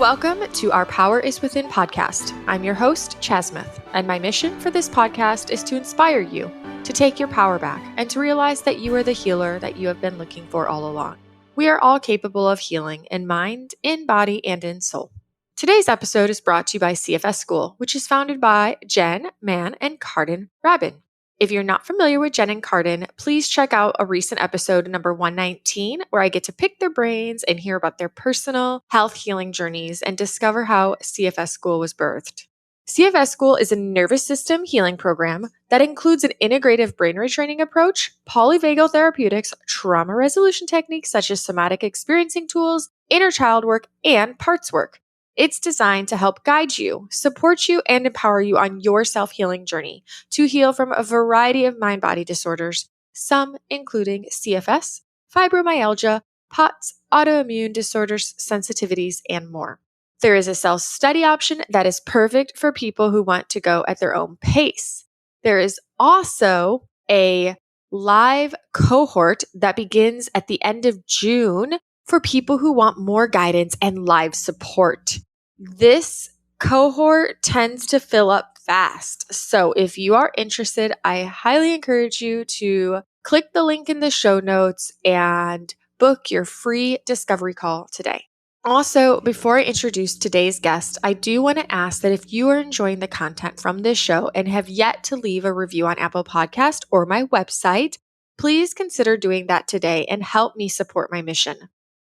Welcome to our Power is Within podcast. I'm your host, Chasmith, and my mission for this podcast is to inspire you to take your power back and to realize that you are the healer that you have been looking for all along. We are all capable of healing in mind, in body, and in soul. Today's episode is brought to you by CFS School, which is founded by Jen, Mann, and Cardin Rabin. If you're not familiar with Jen and Cardin, please check out a recent episode, number 119, where I get to pick their brains and hear about their personal health healing journeys and discover how CFS School was birthed. CFS School is a nervous system healing program that includes an integrative brain retraining approach, polyvagal therapeutics, trauma resolution techniques such as somatic experiencing tools, inner child work, and parts work. It's designed to help guide you, support you, and empower you on your self-healing journey to heal from a variety of mind-body disorders, some including CFS, fibromyalgia, POTS, autoimmune disorders, sensitivities, and more. There is a self-study option that is perfect for people who want to go at their own pace. There is also a live cohort that begins at the end of June for people who want more guidance and live support. This cohort tends to fill up fast. So if you are interested, I highly encourage you to click the link in the show notes and book your free discovery call today. Also, before I introduce today's guest, I do want to ask that if you are enjoying the content from this show and have yet to leave a review on Apple Podcast or my website, please consider doing that today and help me support my mission.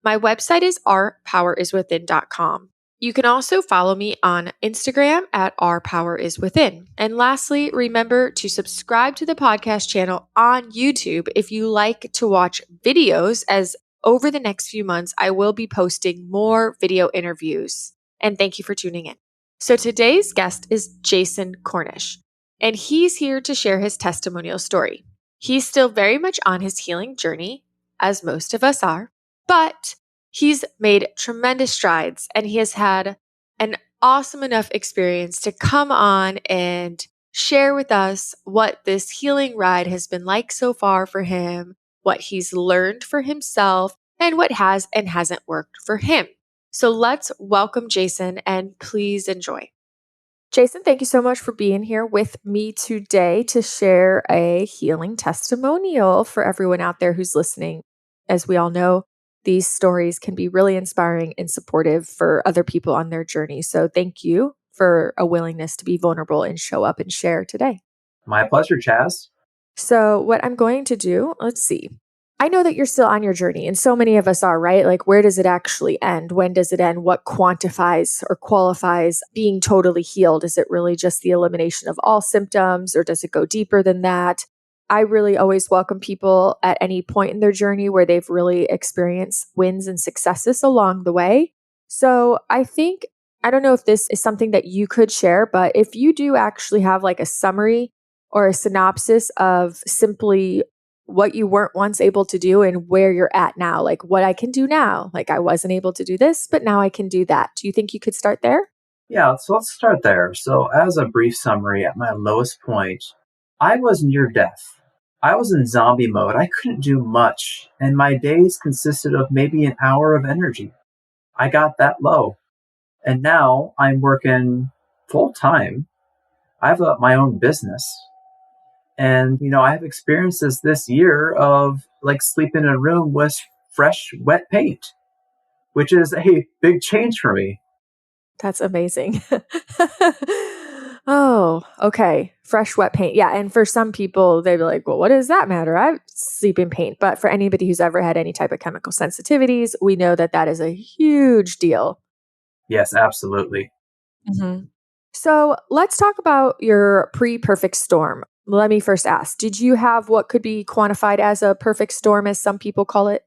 My website is ourpoweriswithin.com. You can also follow me on Instagram at ourpoweriswithin. And lastly, remember to subscribe to the podcast channel on YouTube if you like to watch videos, as over the next few months, I will be posting more video interviews. And thank you for tuning in. So today's guest is Jason Cornish, and he's here to share his testimonial story. He's still very much on his healing journey, as most of us are. But he's made tremendous strides, and he has had an awesome enough experience to come on and share with us what this healing ride has been like so far for him, what he's learned for himself, and what has and hasn't worked for him. So let's welcome Jason, and please enjoy. Jason, thank you so much for being here with me today to share a healing testimonial for everyone out there who's listening. As we all know, these stories can be really inspiring and supportive for other people on their journey. So thank you for a willingness to be vulnerable and show up and share today. My pleasure, Chaz. So what I'm going to do, let's see. I know that you're still on your journey, and so many of us are, right? Like, where does it actually end? When does it end? What quantifies or qualifies being totally healed? Is it really just the elimination of all symptoms, or does it go deeper than that? I really always welcome people at any point in their journey where they've really experienced wins and successes along the way. So I don't know if this is something that you could share, but if you do actually have like a summary or a synopsis of simply what you weren't once able to do and where you're at now, like what I can do now. Like, I wasn't able to do this, but now I can do that. Do you think you could start there? Yeah, so let's start there. So as a brief summary, at my lowest point, I was near death. I was in zombie mode. I couldn't do much, and my days consisted of maybe an hour of energy. I got that low. And now I'm working full time. I have my own business. And, I have experiences this year of like sleeping in a room with fresh, wet paint, which is a big change for me. That's amazing. Oh, okay. Fresh, wet paint. Yeah. And for some people, they'd be like, well, what does that matter? I sleep in paint. But for anybody who's ever had any type of chemical sensitivities, we know that that is a huge deal. Yes, absolutely. Mm-hmm. So let's talk about your pre-perfect storm. Let me first ask, did you have what could be quantified as a perfect storm, as some people call it?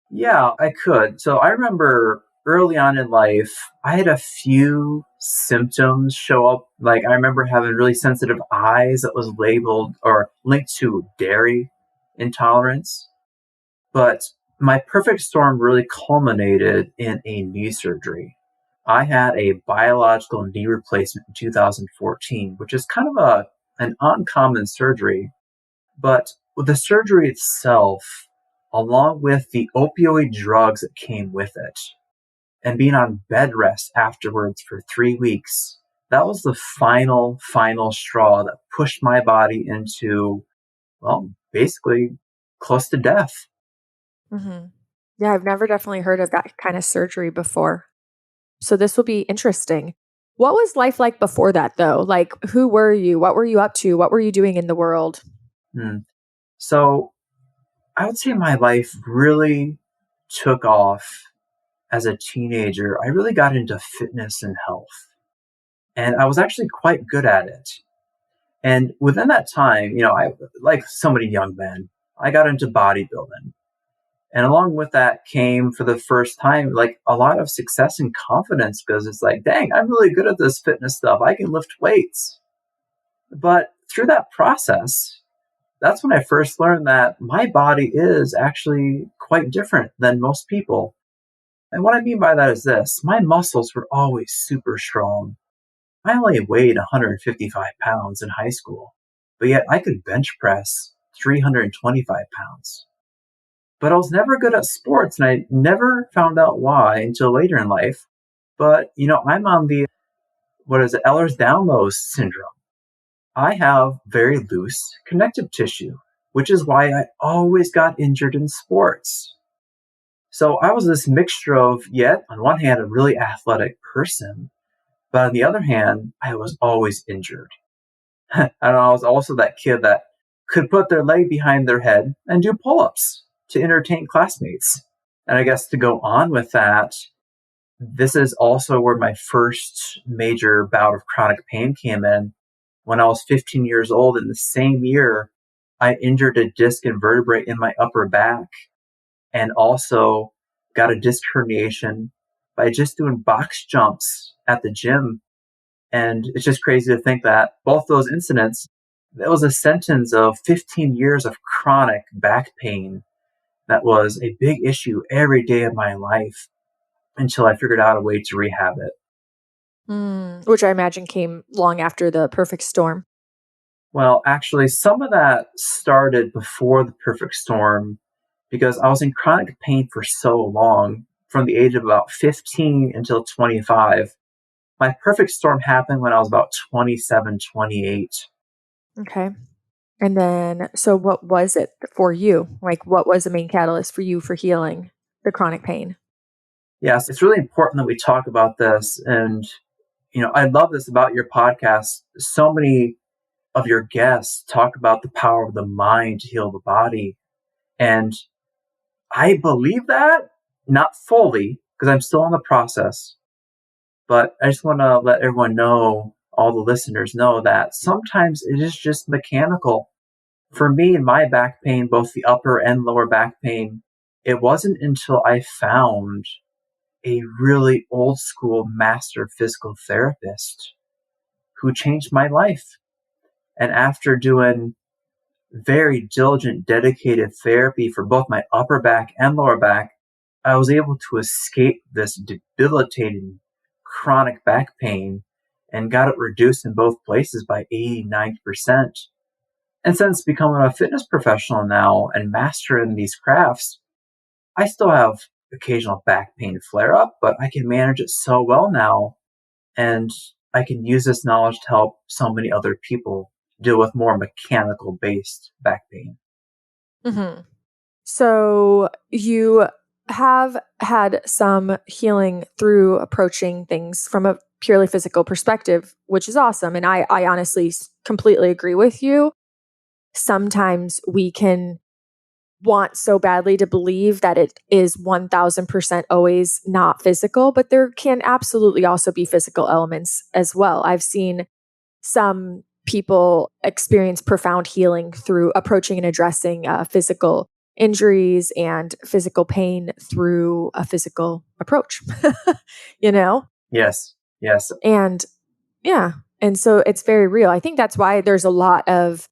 Yeah, I could. So I remember early on in life, I had a few symptoms show up. Like, I remember having really sensitive eyes that was labeled or linked to dairy intolerance. But my perfect storm really culminated in a knee surgery. I had a biological knee replacement in 2014, which is kind of an uncommon surgery. But with the surgery itself, along with the opioid drugs that came with it, and being on bed rest afterwards for 3 weeks. That was the final straw that pushed my body into, well, basically close to death. Hmm. Yeah, I've never definitely heard of that kind of surgery before. So this will be interesting. What was life like before that, though? Like, who were you? What were you up to? What were you doing in the world? Hmm. So I would say my life really took off as a teenager. I really got into fitness and health, and I was actually quite good at it. And within that time, I, like so many young men, I got into bodybuilding. And along with that came for the first time, like a lot of success and confidence because it's like, dang, I'm really good at this fitness stuff. I can lift weights. But through that process, that's when I first learned that my body is actually quite different than most people. And what I mean by that is this: my muscles were always super strong. I only weighed 155 pounds in high school, but yet I could bench press 325 pounds. But I was never good at sports, and I never found out why until later in life. But, I'm on the, Ehlers-Danlos syndrome. I have very loose connective tissue, which is why I always got injured in sports. So I was this mixture of, yet, on one hand, a really athletic person, but on the other hand, I was always injured. And I was also that kid that could put their leg behind their head and do pull-ups to entertain classmates. And I guess to go on with that, this is also where my first major bout of chronic pain came in. When I was 15 years old, in the same year, I injured a disc and vertebrae in my upper back and also got a disc herniation by just doing box jumps at the gym. And it's just crazy to think that both those incidents, that was a sentence of 15 years of chronic back pain that was a big issue every day of my life until I figured out a way to rehab it. Which I imagine came long after the perfect storm. Well, actually, some of that started before the perfect storm because I was in chronic pain for so long, from the age of about 15 until 25. My perfect storm happened when I was about 27, 28. Okay. And then, so what was it for you? Like, what was the main catalyst for you for healing the chronic pain? Yes, it's really important that we talk about this. And, I love this about your podcast. So many of your guests talk about the power of the mind to heal the body. And I believe that, not fully, because I'm still in the process. But I just want to let everyone know, all the listeners know, that sometimes it is just mechanical. For me, in my back pain, both the upper and lower back pain, it wasn't until I found a really old school master physical therapist who changed my life. And after doing very diligent, dedicated therapy for both my upper back and lower back, I was able to escape this debilitating chronic back pain and got it reduced in both places by 80-90%. And since becoming a fitness professional now and mastering these crafts, I still have occasional back pain flare up, but I can manage it so well now. And I can use this knowledge to help so many other people deal with more mechanical based back pain. Mm-hmm. So you have had some healing through approaching things from a purely physical perspective, which is awesome. And I honestly completely agree with you. Sometimes we can want so badly to believe that it is 1000% always not physical, but there can absolutely also be physical elements as well. I've seen some people experience profound healing through approaching and addressing physical injuries and physical pain through a physical approach, you know? Yes, yes. And yeah. And so it's very real. I think that's why there's a lot of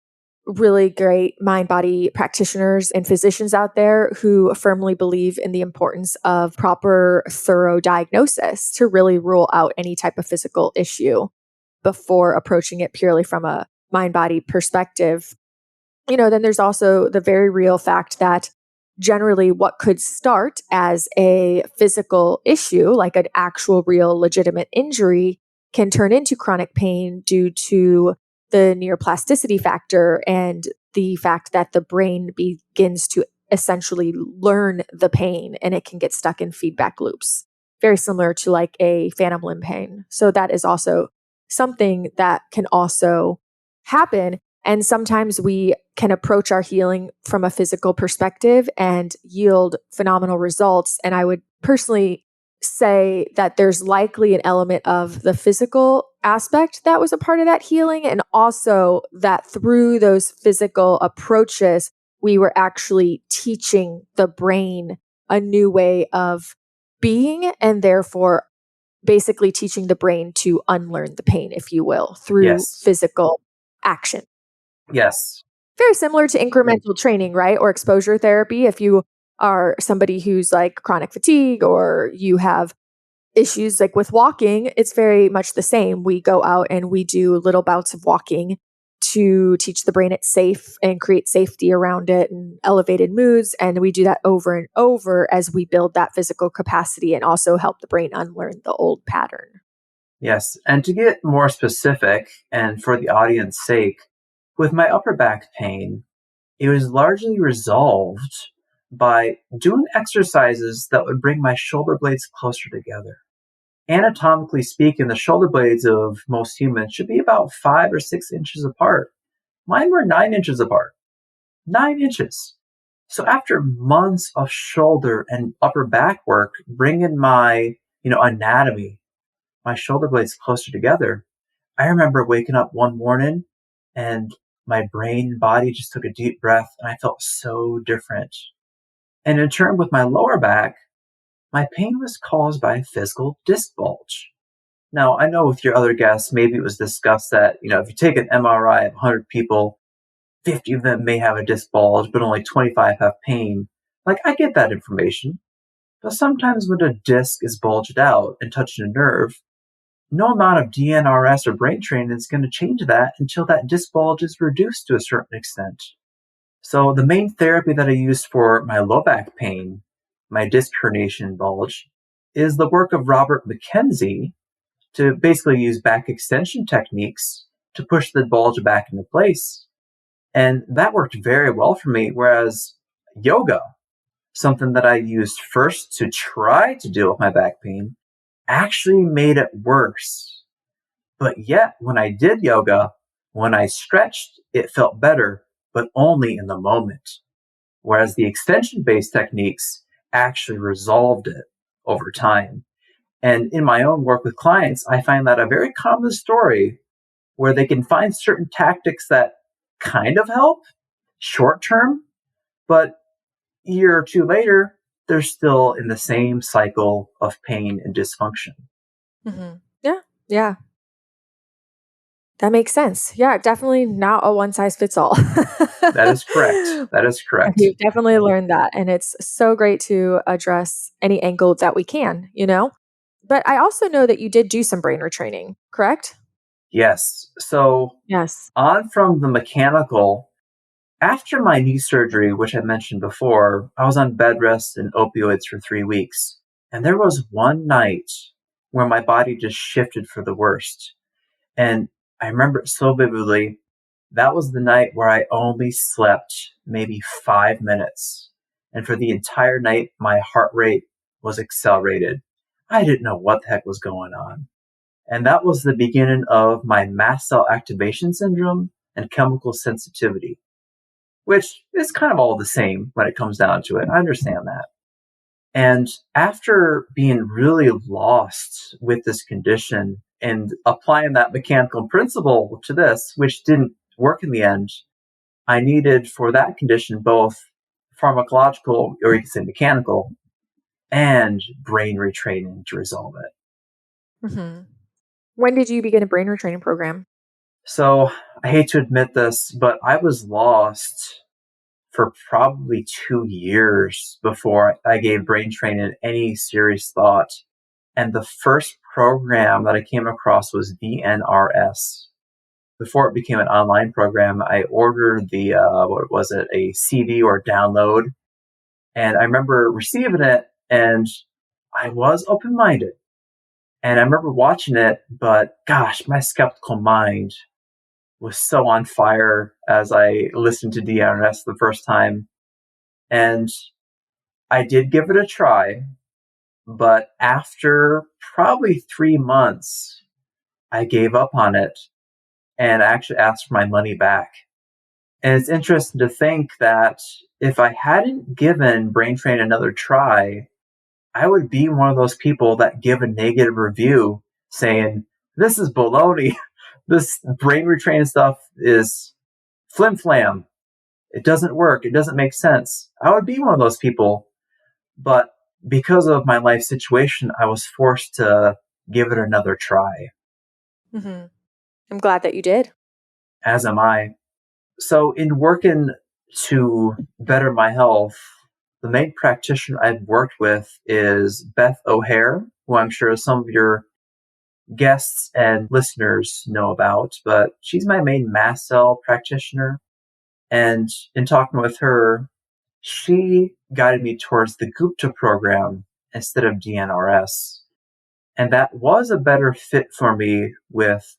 really great mind body practitioners and physicians out there who firmly believe in the importance of proper, thorough diagnosis to really rule out any type of physical issue before approaching it purely from a mind body perspective. Then there's also the very real fact that generally what could start as a physical issue, like an actual real legitimate injury, can turn into chronic pain due to the neuroplasticity factor and the fact that the brain begins to essentially learn the pain and it can get stuck in feedback loops, very similar to like a phantom limb pain. So that is also something that can also happen. And sometimes we can approach our healing from a physical perspective and yield phenomenal results. And I would personally say that there's likely an element of the physical aspect that was a part of that healing. And also that through those physical approaches, we were actually teaching the brain a new way of being, and therefore basically teaching the brain to unlearn the pain, if you will, through Yes. physical action. Yes. Very similar to incremental training, right? Or exposure therapy. If you are somebody who's like chronic fatigue or you have issues like with walking, it's very much the same. We go out and we do little bouts of walking to teach the brain it's safe and create safety around it and elevated moods. And we do that over and over as we build that physical capacity and also help the brain unlearn the old pattern. Yes. And to get more specific, and for the audience's sake, with my upper back pain, it was largely resolved by doing exercises that would bring my shoulder blades closer together. Anatomically speaking, the shoulder blades of most humans should be about 5 or 6 inches apart. Mine were 9 inches apart. 9 inches. So after months of shoulder and upper back work, bringing my, anatomy, my shoulder blades closer together, I remember waking up one morning and my brain and body just took a deep breath and I felt so different. And in turn with my lower back, my pain was caused by a physical disc bulge. Now, I know with your other guests, maybe it was discussed that, if you take an MRI of 100 people, 50 of them may have a disc bulge, but only 25 have pain. Like, I get that information. But sometimes when a disc is bulged out and touching a nerve, no amount of DNRS or brain training is going to change that until that disc bulge is reduced to a certain extent. So the main therapy that I use for my low back pain, my disc herniation bulge, is the work of Robert McKenzie to basically use back extension techniques to push the bulge back into place. And that worked very well for me, whereas yoga, something that I used first to try to deal with my back pain, actually made it worse. But yet, when I did yoga, when I stretched, it felt better, but only in the moment. Whereas the extension-based techniques actually resolved it over time. And in my own work with clients, I find that a very common story where they can find certain tactics that kind of help short term, but a year or two later, they're still in the same cycle of pain and dysfunction. Mm-hmm. Yeah. That makes sense. Yeah, definitely not a one size fits all. That is correct. We've definitely learned that. And it's so great to address any angle that we can, But I also know that you did do some brain retraining, correct? Yes. So Yes. on from the mechanical, after my knee surgery, which I mentioned before, I was on bed rest and opioids for 3 weeks. And there was one night where my body just shifted for the worst. And I remember it so vividly. That was the night where I only slept maybe 5 minutes. And for the entire night, my heart rate was accelerated. I didn't know what the heck was going on. And that was the beginning of my mast cell activation syndrome and chemical sensitivity, which is kind of all the same when it comes down to it. I understand that. And after being really lost with this condition and applying that mechanical principle to this, which didn't work in the end, I needed for that condition both pharmacological, or you can say mechanical, and brain retraining to resolve it. Mm-hmm. When did you begin a brain retraining program? So I hate to admit this, but I was lost for probably 2 years before I gave brain training any serious thought. And the first program that I came across was DNRS. Before it became an online program, I ordered a CD or download. And I remember receiving it, and I was open-minded. And I remember watching it, but gosh, my skeptical mind was so on fire as I listened to DNRS the first time. And I did give it a try, but after probably 3 months, I gave up on it and actually asked for my money back. And it's interesting to think that if I hadn't given brain training another try, I would be one of those people that give a negative review saying, this is baloney. This brain retraining stuff is flim flam. It doesn't work. It doesn't make sense. I would be one of those people. But because of my life situation, I was forced to give it another try. Mm-hmm. I'm glad that you did. As am I. So in working to better my health, the main practitioner I've worked with is Beth O'Hare, who I'm sure some of your guests and listeners know about, but she's my main mast cell practitioner. And in talking with her, she guided me towards the Gupta program instead of DNRS. And that was a better fit for me with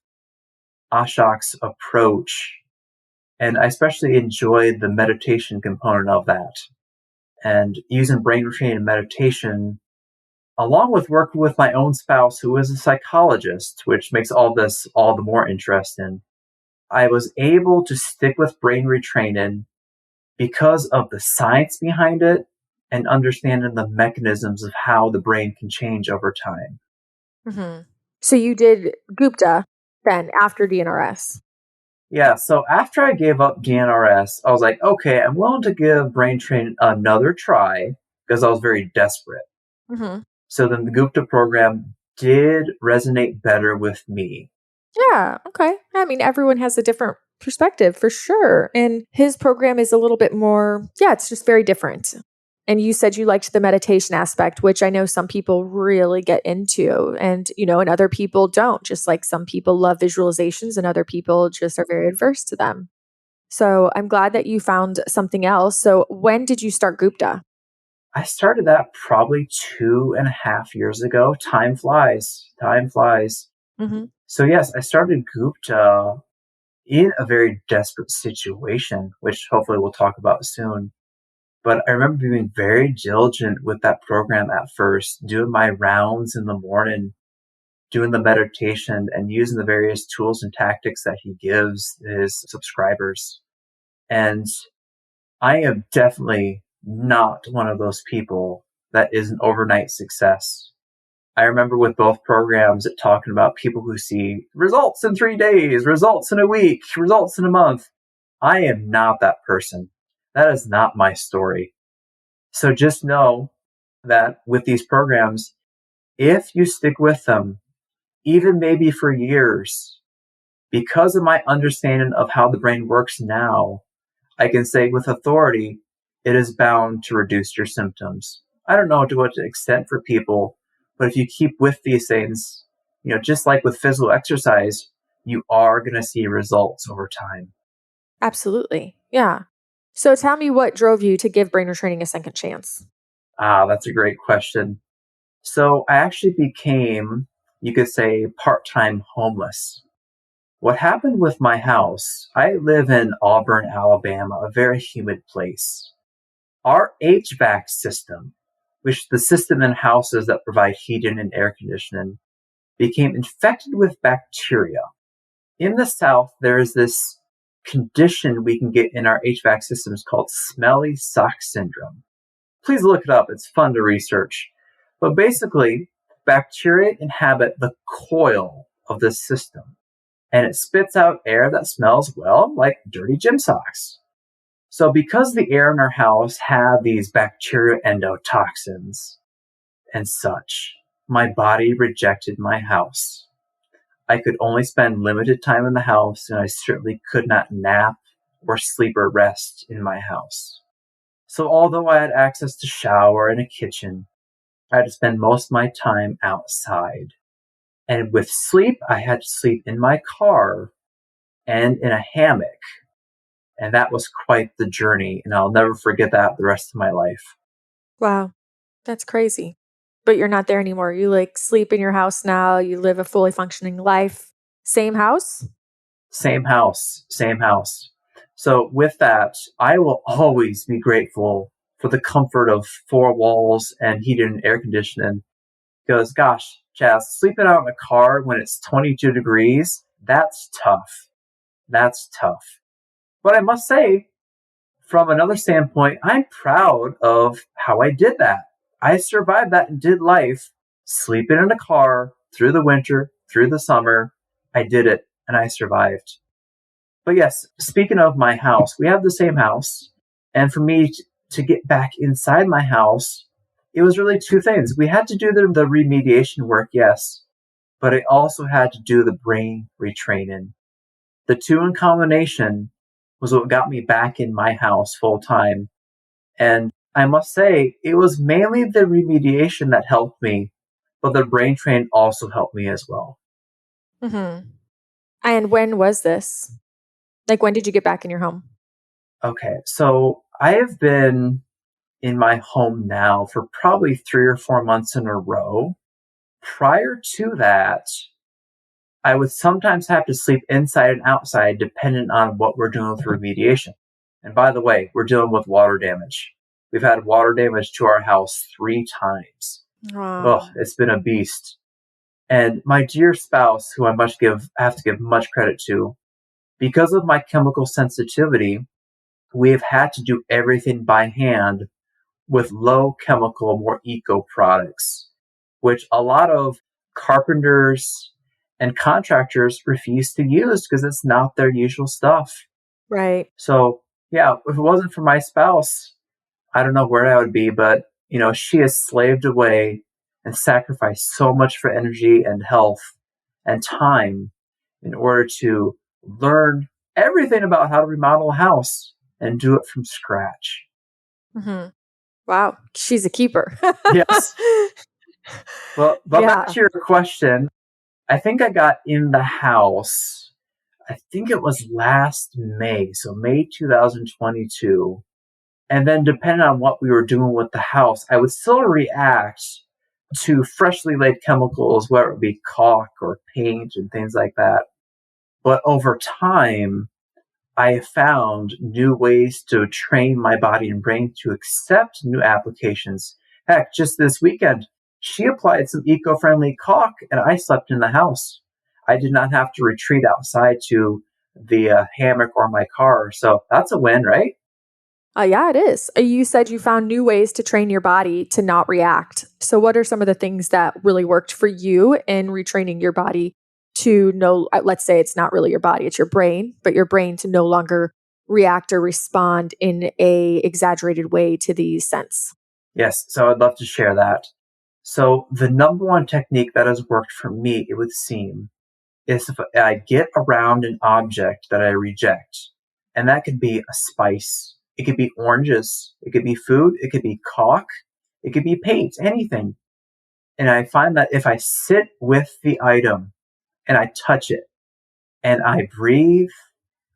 Ashok's approach. And I especially enjoyed the meditation component of that. And using brain retraining and meditation, along with working with my own spouse, who is a psychologist, which makes all this all the more interesting, I was able to stick with brain retraining because of the science behind it and understanding the mechanisms of how the brain can change over time. Mm-hmm. So you did Gupta then after DNRS. Yeah, so after I gave up DNRS, I was like, okay, I'm willing to give brain training another try because I was very desperate. Mm-hmm. So then the Gupta program did resonate better with me. Yeah. Okay. I mean, everyone has a different perspective for sure. And his program is a little bit more, it's just very different. And you said you liked the meditation aspect, which I know some people really get into and, and other people don't. Just like some people love visualizations and other people just are very adverse to them. So I'm glad that you found something else. So when did you start Gupta? I started that probably 2.5 years ago. Time flies. Time flies. Mm-hmm. So yes, I started Gupta in a very desperate situation, which hopefully we'll talk about soon. But I remember being very diligent with that program at first, doing my rounds in the morning, doing the meditation, and using the various tools and tactics that he gives his subscribers. And I am definitely not one of those people that is an overnight success. I remember with both programs talking about people who see results in 3 days, results in a week, results in a month. I am not that person. That is not my story. So just know that with these programs, if you stick with them, even maybe for years, because of my understanding of how the brain works now, I can say with authority, it is bound to reduce your symptoms. I don't know to what extent for people, but if you keep with these things, just like with physical exercise, you are going to see results over time. Absolutely. Yeah. So tell me what drove you to give brain retraining a second chance? That's a great question. So I actually became, you could say, part-time homeless. What happened with my house, I live in Auburn, Alabama, a very humid place. Our HVAC system, which is the system in houses that provide heating and air conditioning, became infected with bacteria. In the South, there is this condition we can get in our HVAC systems called smelly sock syndrome. Please look it up. It's fun to research. But basically, bacteria inhabit the coil of this system, and it spits out air that smells, well, like dirty gym socks. So because the air in our house had these bacteria endotoxins and such, my body rejected my house. I could only spend limited time in the house, and I certainly could not nap or sleep or rest in my house. So although I had access to shower and a kitchen, I had to spend most of my time outside. And with sleep, I had to sleep in my car and in a hammock. And that was quite the journey, and I'll never forget that the rest of my life. Wow. That's crazy. But you're not there anymore. You like sleep in your house now. You live a fully functioning life. Same house? Same house, same house. So with that, I will always be grateful for the comfort of four walls and heated and air conditioning. Because gosh, Chaz, sleeping out in a car when it's 22 degrees, that's tough. That's tough. But I must say, from another standpoint, I'm proud of how I did that. I survived that and did life, sleeping in a car through the winter, through the summer. I did it and I survived. But yes, speaking of my house, we have the same house. And for me to get back inside my house, it was really two things. We had to do the remediation work, yes, but I also had to do the brain retraining. The two in combination was what got me back in my house full time. And I must say, it was mainly the remediation that helped me, but the brain train also helped me as well. Mm-hmm. And when was this? Like, when did you get back in your home? Okay, so I have been in my home now for probably 3 or 4 months in a row. Prior to that, I would sometimes have to sleep inside and outside depending on what we're doing with remediation. And by the way, we're dealing with water damage. We've had water damage to our house 3 times. Wow. Ugh, it's been a beast. And my dear spouse, who I have to give much credit to, because of my chemical sensitivity, we have had to do everything by hand with low chemical, more eco products, which a lot of carpenters and contractors refuse to use because it's not their usual stuff. Right. So, yeah, if it wasn't for my spouse, I don't know where I would be, but, she has slaved away and sacrificed so much for energy and health and time in order to learn everything about how to remodel a house and do it from scratch. Mm-hmm. Wow. She's a keeper. Yes. Well, but Yeah. back to your question, I think I got in the house, I think it was last May, so May 2022. And then depending on what we were doing with the house, I would still react to freshly laid chemicals, whether it be caulk or paint and things like that. But over time, I have found new ways to train my body and brain to accept new applications. Heck, just this weekend, she applied some eco-friendly caulk and I slept in the house. I did not have to retreat outside to the hammock or my car. So that's a win, right? Yeah, it is. You said you found new ways to train your body to not react. So, what are some of the things that really worked for you in retraining your body to know? Let's say it's not really your body, it's your brain, but your brain to no longer react or respond in a exaggerated way to these scents. Yes, so I'd love to share that. So the number one technique that has worked for me, it would seem, is if I get around an object that I reject. And that could be a spice. It could be oranges. It could be food. It could be caulk. It could be paint, anything. And I find that if I sit with the item and I touch it and I breathe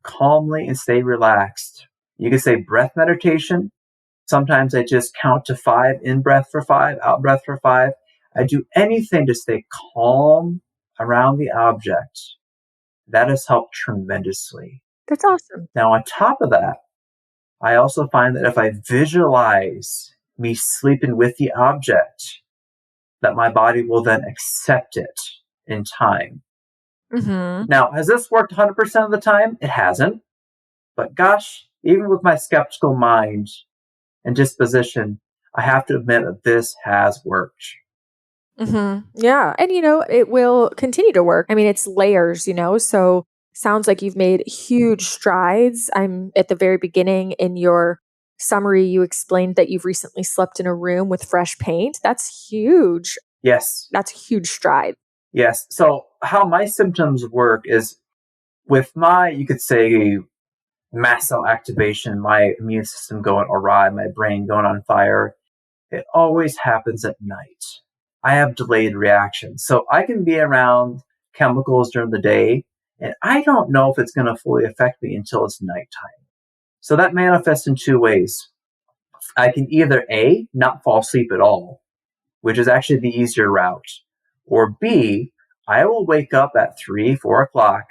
calmly and stay relaxed, you could say breath meditation. Sometimes I just count to 5, in breath for 5, out breath for 5. I do anything to stay calm around the object. That has helped tremendously. That's awesome. Now, on top of that, I also find that if I visualize me sleeping with the object, that my body will then accept it in time. Mm-hmm. Now, has this worked 100% of the time? It hasn't. But gosh, even with my skeptical mind and disposition, I have to admit that this has worked. Mm-hmm. Yeah. And, it will continue to work. I mean, it's layers, so sounds like you've made huge strides. I'm at the very beginning in your summary. You explained that you've recently slept in a room with fresh paint. That's huge. Yes. That's a huge stride. Yes. So how my symptoms work is with my, you could say, mast cell activation, my immune system going awry, my brain going on fire, it always happens at night. I have delayed reactions. So I can be around chemicals during the day, and I don't know if it's going to fully affect me until it's nighttime. So that manifests in 2 ways. I can either A, not fall asleep at all, which is actually the easier route, or B, I will wake up at 3, 4 o'clock,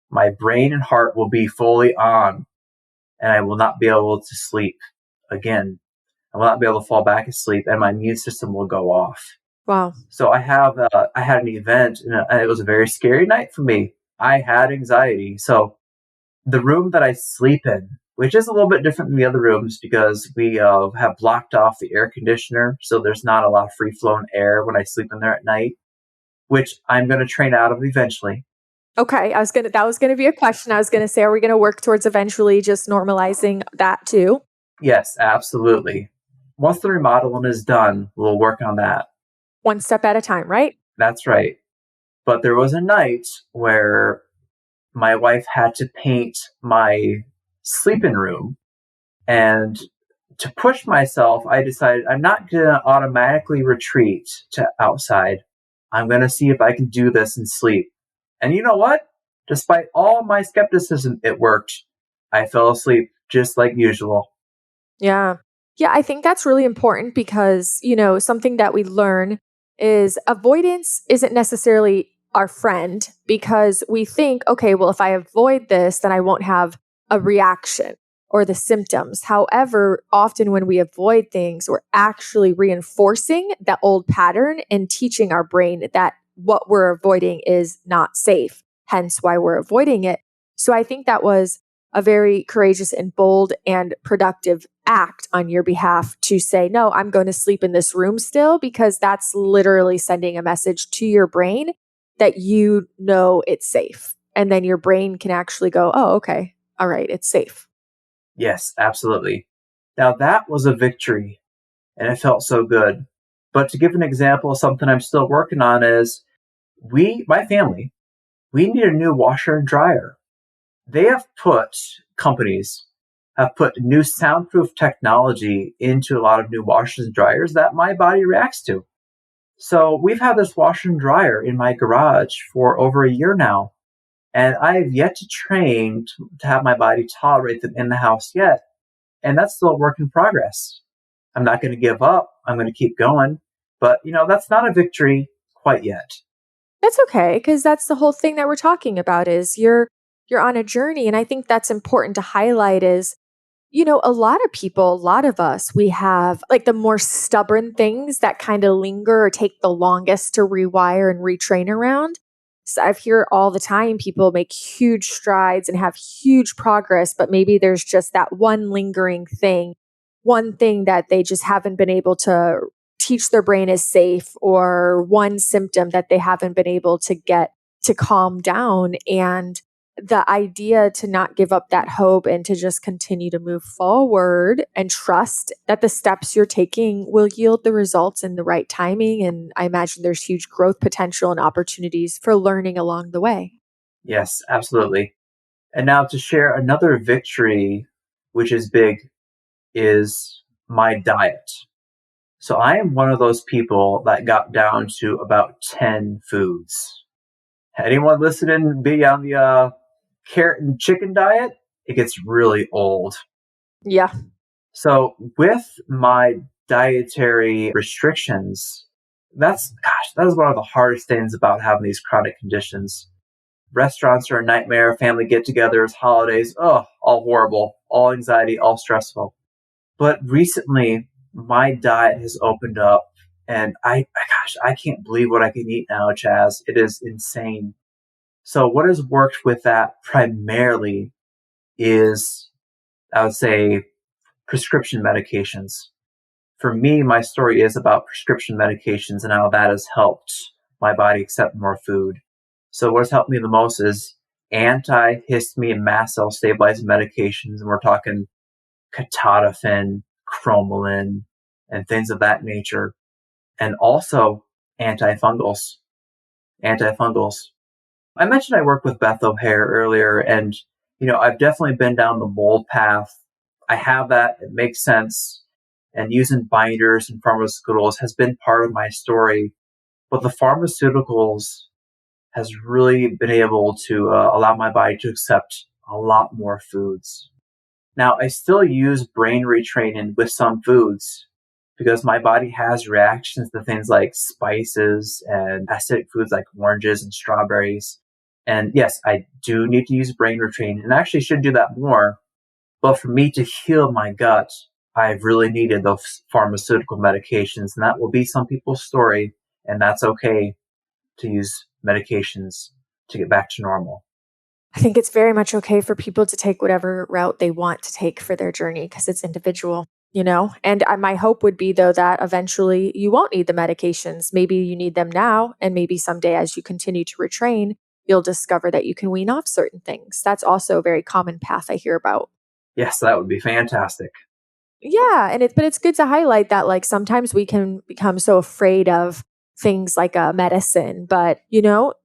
my brain and heart will be fully on, and I will not be able to sleep again. I will not be able to fall back asleep, and my immune system will go off. Wow. So I had an event, and it was a very scary night for me. I had anxiety. So the room that I sleep in, which is a little bit different than the other rooms because we have blocked off the air conditioner, so there's not a lot of free-flowing air when I sleep in there at night, which I'm going to train out of eventually. Okay, that was gonna be a question. I was gonna say, are we gonna work towards eventually just normalizing that too? Yes, absolutely. Once the remodeling is done, we'll work on that. One step at a time, right? That's right. But there was a night where my wife had to paint my sleeping room. And to push myself, I decided I'm not going to automatically retreat to outside. I'm going to see if I can do this and sleep. And you know what? Despite all my skepticism, it worked. I fell asleep just like usual. Yeah. Yeah, I think that's really important because, something that we learn is avoidance isn't necessarily our friend because we think, okay, well, if I avoid this, then I won't have a reaction or the symptoms. However, often when we avoid things, we're actually reinforcing that old pattern and teaching our brain that what we're avoiding is not safe, hence why we're avoiding it. So I think that was a very courageous and bold and productive act on your behalf to say, no, I'm going to sleep in this room still, because that's literally sending a message to your brain that you know it's safe. And then your brain can actually go, oh, okay, all right, it's safe. Yes, absolutely. Now that was a victory and it felt so good. But to give an example, something I'm still working on is my family, we need a new washer and dryer. Companies have put new soundproof technology into a lot of new washers and dryers that my body reacts to. So we've had this washer and dryer in my garage for over a year now, and I have yet to train to have my body tolerate them in the house yet. And that's still a work in progress. I'm not going to give up. I'm going to keep going. But, that's not a victory quite yet. That's okay, because that's the whole thing that we're talking about is you're on a journey. And I think that's important to highlight is, a lot of people, a lot of us, we have like the more stubborn things that kind of linger or take the longest to rewire and retrain around. So I hear all the time people make huge strides and have huge progress, but maybe there's just that one lingering thing, one thing that they just haven't been able to teach their brain is safe, or one symptom that they haven't been able to get to calm down. And the idea to not give up that hope and to just continue to move forward and trust that the steps you're taking will yield the results in the right timing. And I imagine there's huge growth potential and opportunities for learning along the way. Yes, absolutely. And now to share another victory, which is big, is my diet. So I am one of those people that got down to about 10 foods. Anyone listening be on the carrot and chicken diet? It gets really old. Yeah. So with my dietary restrictions, that is one of the hardest things about having these chronic conditions. Restaurants are a nightmare, family get-togethers, holidays, all horrible, all anxiety, all stressful. But recently, my diet has opened up, and I can't believe what I can eat now, Chaz. It is insane. So what has worked with that primarily is, I would say, prescription medications. For me, my story is about prescription medications and how that has helped my body accept more food. So what has helped me the most is antihistamine and mast cell stabilizing medications, and we're talking Ketotifen, Cromolyn, and things of that nature. And also antifungals. I mentioned I work with Beth O'Hare earlier, and, I've definitely been down the mold path. I have that. It makes sense. And using binders and pharmaceuticals has been part of my story. But the pharmaceuticals has really been able to allow my body to accept a lot more foods. Now, I still use brain retraining with some foods because my body has reactions to things like spices and acidic foods like oranges and strawberries. And yes, I do need to use brain retraining and I actually should do that more. But for me to heal my gut, I've really needed those pharmaceutical medications. And that will be some people's story. And that's okay to use medications to get back to normal. I think it's very much okay for people to take whatever route they want to take for their journey because it's individual, you know? And my hope would be, though, that eventually you won't need the medications. Maybe you need them now, and maybe someday as you continue to retrain, you'll discover that you can wean off certain things. That's also a very common path I hear about. Yes, that would be fantastic. Yeah, but it's good to highlight that like sometimes we can become so afraid of things like a medicine, but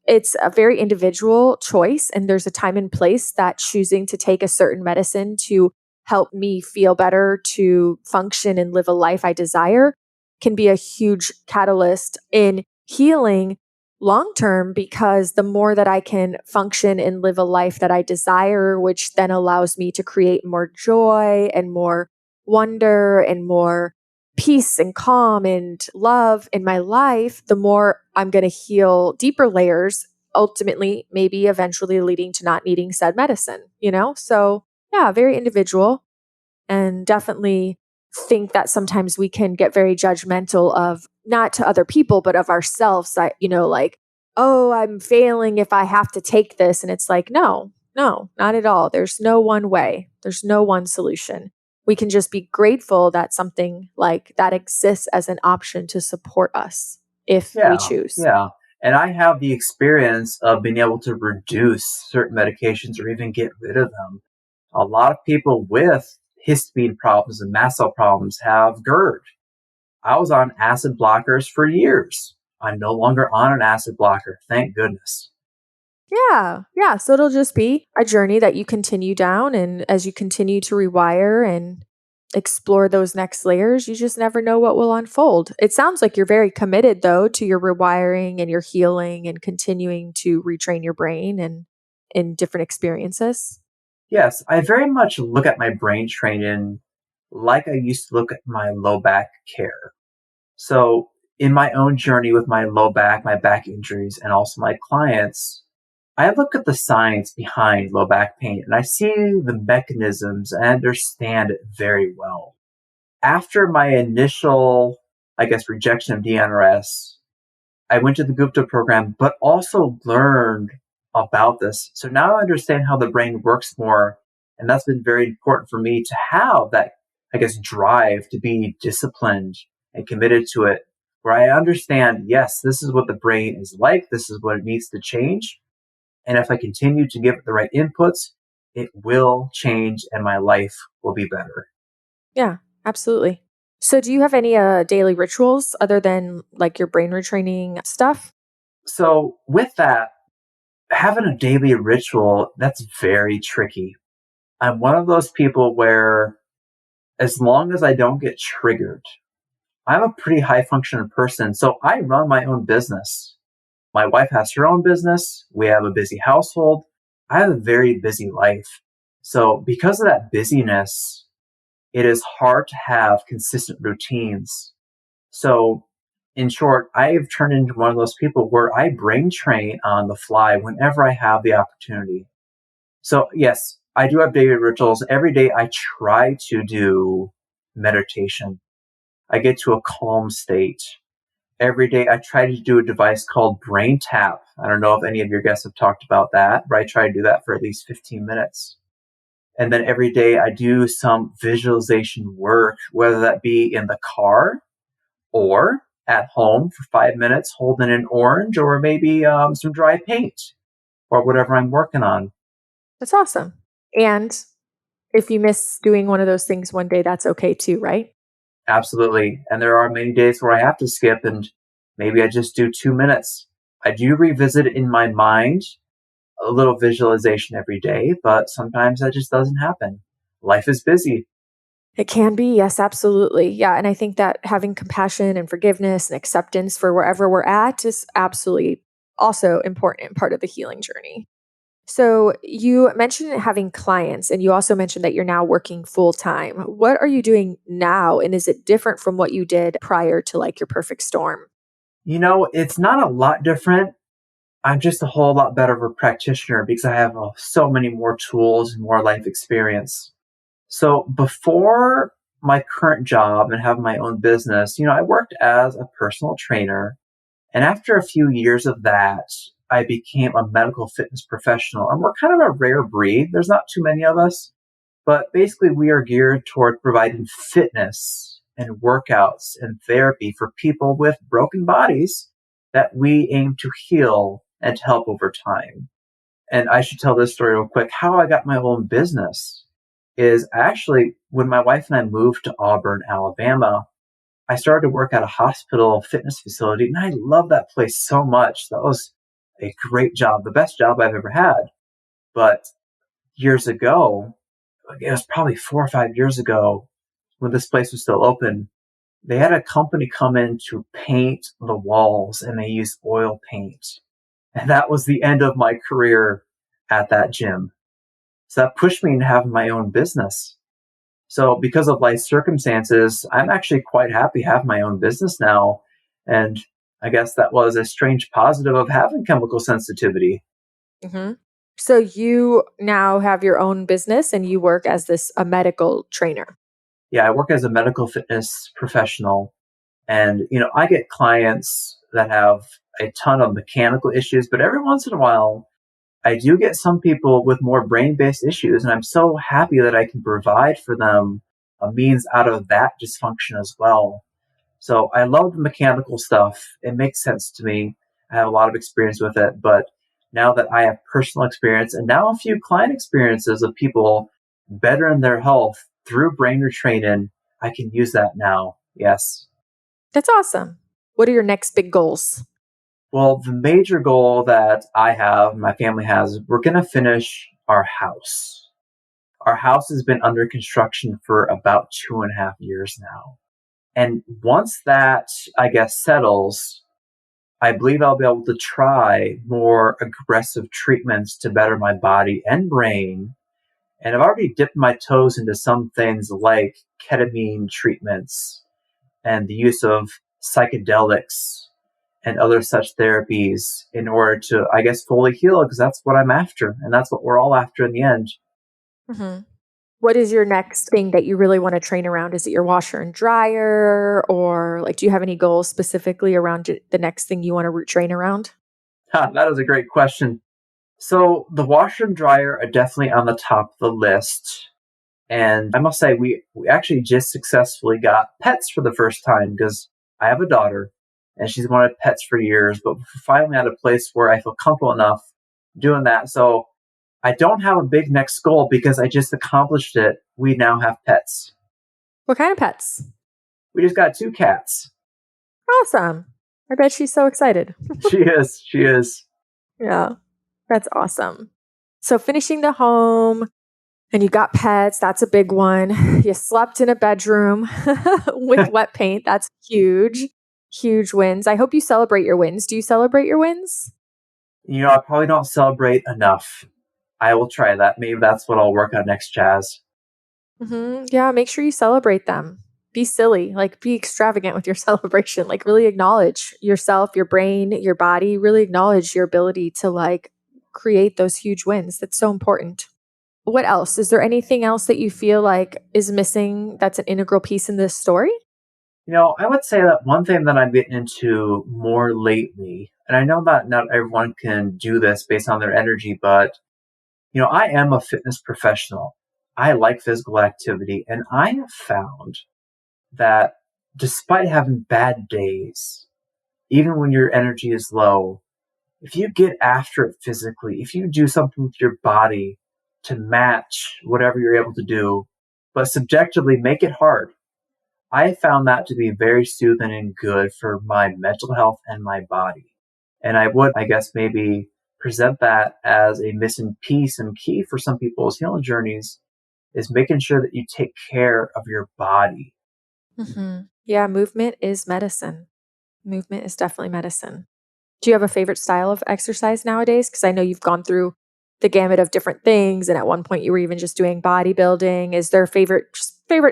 it's a very individual choice and there's a time and place that choosing to take a certain medicine to help me feel better, to function and live a life I desire can be a huge catalyst in healing long term, because the more that I can function and live a life that I desire, which then allows me to create more joy and more wonder and more peace and calm and love in my life, the more I'm going to heal deeper layers, ultimately, maybe eventually leading to not needing said medicine, So, yeah, very individual, and definitely think that sometimes we can get very judgmental of not to other people, but of ourselves. Like, oh, I'm failing if I have to take this. And it's like, no, not at all. There's no one way. There's no one solution. We can just be grateful that something like that exists as an option to support us if we Yeah, choose. yeah. And I have the experience of being able to reduce certain medications or even get rid of them. A lot of people with histamine problems and mast cell problems have GERD. I was on acid blockers for years. I'm no longer on an acid blocker. Thank goodness. Yeah. Yeah. So it'll just be a journey that you continue down. And as you continue to rewire and explore those next layers, you just never know what will unfold. It sounds like you're very committed, though, to your rewiring and your healing and continuing to retrain your brain and in different experiences. Yes, I very much look at my brain training like I used to look at my low back care. So in my own journey with my low back, my back injuries, and also my clients, I look at the science behind low back pain and I see the mechanisms and understand it very well. After my initial, rejection of DNRS, I went to the Gupta Program, but also learned about this. So now I understand how the brain works more. And that's been very important for me to have that, drive to be disciplined and committed to it, where I understand, yes, this is what the brain is like. This is what it needs to change. And if I continue to give it the right inputs, it will change and my life will be better. Yeah, absolutely. So, do you have any daily rituals other than like your brain retraining stuff? So with that, having a daily ritual, that's very tricky. I'm one of those people where as long as I don't get triggered, I'm a pretty high functioning person. So I run my own business. My wife has her own business. We have a busy household. I have a very busy life. So because of that busyness, it is hard to have consistent routines. So in short, I have turned into one of those people where I brain train on the fly whenever I have the opportunity. So yes, I do have daily rituals. Every day I try to do meditation. I get to a calm state. Every day I try to do a device called Brain Tap. I don't know if any of your guests have talked about that, but I try to do that for at least 15 minutes. And then every day I do some visualization work, whether that be in the car or at home for 5 minutes holding an orange or maybe some dry paint or whatever I'm working on. That's awesome. And if you miss doing one of those things one day, that's okay too, right? Absolutely. And there are many days where I have to skip and maybe I just do 2 minutes. I do revisit in my mind a little visualization every day, but sometimes that just doesn't happen. Life is busy. It can be. Yes, absolutely. Yeah. And I think that having compassion and forgiveness and acceptance for wherever we're at is absolutely also important part of the healing journey. So you mentioned having clients, and you also mentioned that you're now working full time. What are you doing now? And is it different from what you did prior to like your perfect storm? It's not a lot different. I'm just a whole lot better of a practitioner because I have so many more tools and more life experience. So before my current job and having my own business, I worked as a personal trainer. And after a few years of that, I became a medical fitness professional. And we're kind of a rare breed. There's not too many of us. But basically, we are geared toward providing fitness and workouts and therapy for people with broken bodies that we aim to heal and to help over time. And I should tell this story real quick. How I got my own business is actually when my wife and I moved to Auburn, Alabama, I started to work at a hospital fitness facility, and I love that place so much. That was a great job, the best job I've ever had. But years ago, it was probably 4 or 5 years ago when this place was still open, they had a company come in to paint the walls and they used oil paint. And that was the end of my career at that gym. So that pushed me into having my own business. So because of life circumstances, I'm actually quite happy having my own business now. And I guess that was a strange positive of having chemical sensitivity. hmm So you now have your own business and you work as a medical trainer. Yeah, I work as a medical fitness professional. And, I get clients that have a ton of mechanical issues, but every once in a while, I do get some people with more brain based issues. And I'm so happy that I can provide for them a means out of that dysfunction as well. So I love the mechanical stuff. It makes sense to me. I have a lot of experience with it. But now that I have personal experience and now a few client experiences of people bettering their health through brain retraining, I can use that now. Yes. That's awesome. What are your next big goals? Well, the major goal that I have, my family has, we're going to finish our house. Our house has been under construction for about 2.5 years now. And once that, I guess, settles, I believe I'll be able to try more aggressive treatments to better my body and brain. And I've already dipped my toes into some things like ketamine treatments and the use of psychedelics and other such therapies in order to, I guess, fully heal, because that's what I'm after. And that's what we're all after in the end. hmm What is your next thing that you really want to train around? Is it your washer and dryer? Or like, do you have any goals specifically around the next thing you want to train around? That is a great question. So the washer and dryer are definitely on the top of the list. And I must say, we actually just successfully got pets for the first time because I have a daughter and she's wanted pets for years, but we're finally at a place where I feel comfortable enough doing that. So I don't have a big next goal because I just accomplished it. We now have pets. What kind of pets? We just got 2 cats. Awesome. I bet she's so excited. She is. She is. Yeah, that's awesome. So finishing the home and you got pets, that's a big one. You slept in a bedroom with wet paint. That's huge, huge wins. I hope you celebrate your wins. Do you celebrate your wins? I probably don't celebrate enough. I will try that. Maybe that's what I'll work on next, Chaz. Yeah, make sure you celebrate them. Be silly, like be extravagant with your celebration. Like really acknowledge yourself, your brain, your body, really acknowledge your ability to like create those huge wins. That's so important. What else? Is there anything else that you feel like is missing that's an integral piece in this story? I would say that one thing that I'm getting into more lately, and I know that not everyone can do this based on their energy, but, I am a fitness professional. I like physical activity, and I have found that despite having bad days, even when your energy is low, if you get after it physically, if you do something with your body to match whatever you're able to do, but subjectively make it hard, I found that to be very soothing and good for my mental health and my body. And I would, I guess, maybe present that as a missing piece and key for some people's healing journeys is making sure that you take care of your body. Yeah, movement is medicine. Movement is definitely medicine. Do you have a favorite style of exercise nowadays? Because I know you've gone through the gamut of different things. And at one point you were even just doing bodybuilding. Is there favorite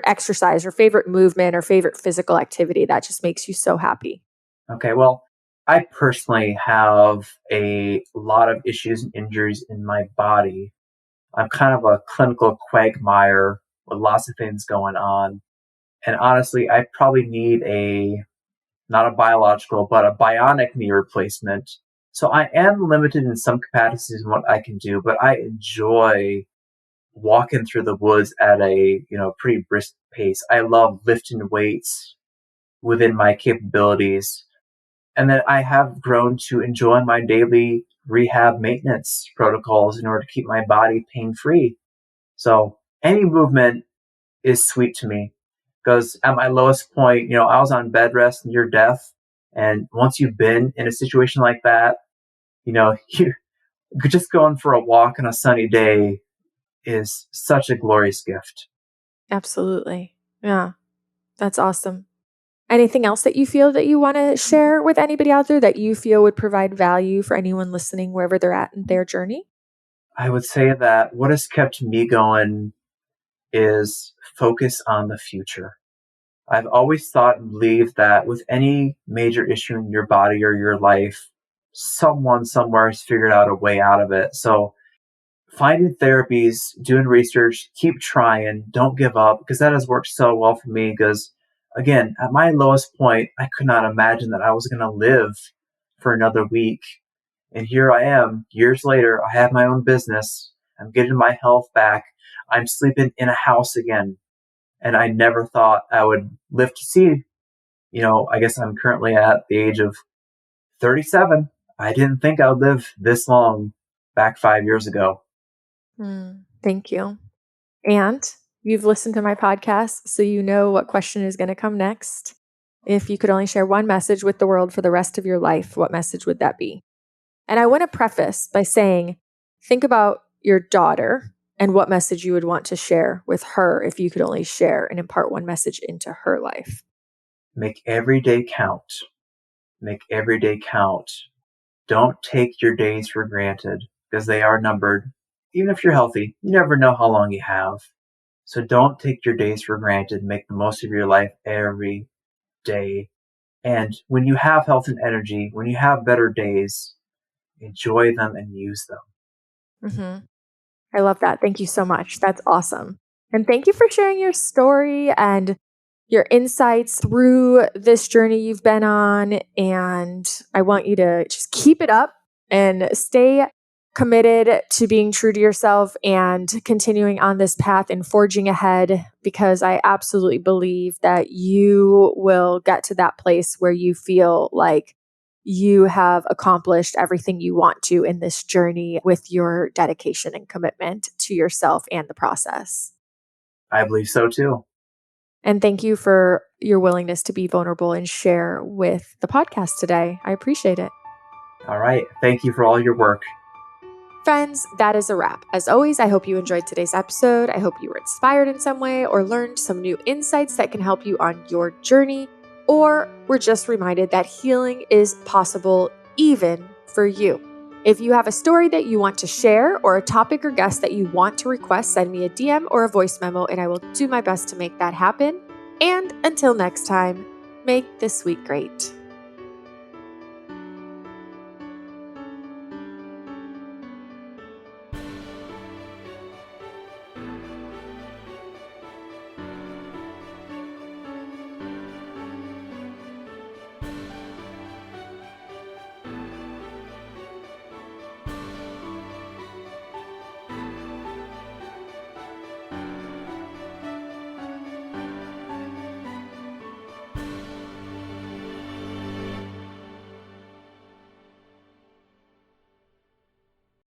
exercise or favorite movement or favorite physical activity that just makes you so happy? Okay, well, I personally have a lot of issues and injuries in my body. I'm kind of a clinical quagmire with lots of things going on. And honestly, I probably need not a biological, but a bionic knee replacement. So I am limited in some capacities in what I can do, but I enjoy walking through the woods at a, pretty brisk pace. I love lifting weights within my capabilities. And then I have grown to enjoy my daily rehab maintenance protocols in order to keep my body pain-free. So any movement is sweet to me because at my lowest point, I was on bed rest near death. And once you've been in a situation like that, you just going for a walk on a sunny day is such a glorious gift. Absolutely. Yeah, that's awesome. Anything else that you feel that you want to share with anybody out there that you feel would provide value for anyone listening wherever they're at in their journey? I would say that what has kept me going is focus on the future. I've always thought and believed that with any major issue in your body or your life, someone somewhere has figured out a way out of it. So finding therapies, doing research, keep trying, don't give up, because that has worked so well for me. Because again, at my lowest point, I could not imagine that I was going to live for another week. And here I am, years later, I have my own business. I'm getting my health back. I'm sleeping in a house again. And I never thought I would live to see, I guess I'm currently at the age of 37. I didn't think I would live this long back 5 years ago. Thank you. And you've listened to my podcast, so you know what question is going to come next. If you could only share one message with the world for the rest of your life, what message would that be? And I want to preface by saying, think about your daughter and what message you would want to share with her if you could only share and impart one message into her life. Make every day count. Make every day count. Don't take your days for granted because they are numbered. Even if you're healthy, you never know how long you have. So don't take your days for granted. Make the most of your life every day. And when you have health and energy, when you have better days, enjoy them and use them. Mm-hmm. I love that. Thank you so much. That's awesome. And thank you for sharing your story and your insights through this journey you've been on. And I want you to just keep it up and stay committed to being true to yourself and continuing on this path and forging ahead, because I absolutely believe that you will get to that place where you feel like you have accomplished everything you want to in this journey with your dedication and commitment to yourself and the process. I believe so too. And thank you for your willingness to be vulnerable and share with the podcast today. I appreciate it. All right. Thank you for all your work. Friends, that is a wrap. As always, I hope you enjoyed today's episode. I hope you were inspired in some way or learned some new insights that can help you on your journey, or were just reminded that healing is possible even for you. If you have a story that you want to share or a topic or guest that you want to request, send me a DM or a voice memo and I will do my best to make that happen. And until next time, make this week great.